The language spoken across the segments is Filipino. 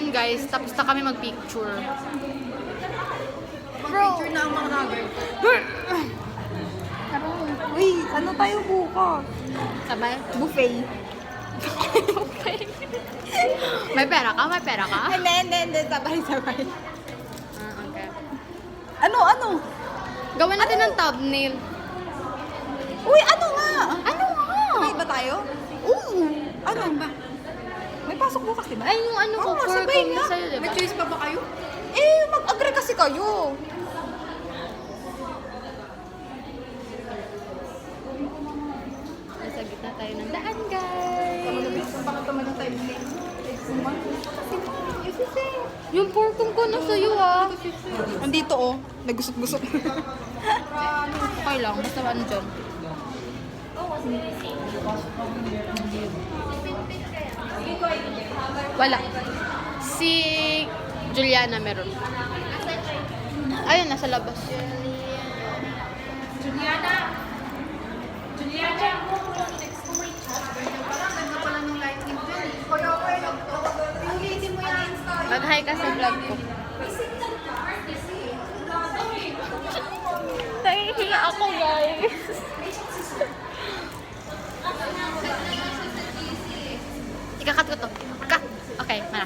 yun guys, tapos na kami mag-picture. Picture na ang mga nagay. Uy, ano tayo bukas? Sabay? Buffet. May pera ka? May pera ka? Hindi. Sabay. Ah, okay. Ano? Gawin natin ng thumbnail. Uy, ano nga? Ano nga? Sabay ba tayo? Oo. Ano ba? May pasok bukas, di ba? Ay, yung ano ko, Oo, for sabay kung nga. sa'yo, diba? May choice pa ba kayo? Mag-agree kasi kayo. Nasa gitna tayo ng daan, guys. Kung baka tumalang tayo din. Yung porkong ko na sa'yo, ah. Andito, oh. Nagusot-gusot. Okay lang, basta ano dyan. Wala. Si Juliana meron. Ayun, nasa labas. Parang ganda pala ng lighting dyan eh. Ulitin mo yan. Mag-hi ka sa vlog ko. Nahihiya ako, guys. Ikakat ko to. Cut. Okay, mana.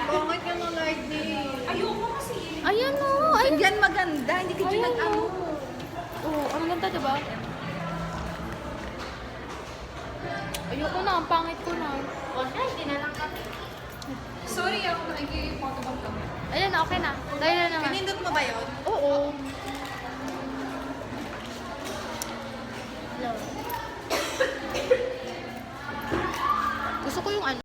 Pangit ka ng lighting. Ayoko kasi. Ayan o. Ay, Yan maganda. Hindi ka dyan ayan nag-ano. o. Oo, ang ganda, diba? Ayoko na, ang pangit ko na. Sorry, ako nakikipotobag kami. Ayan na, okay na. Dahil na naman. Pinindot mo ba yun? Oo.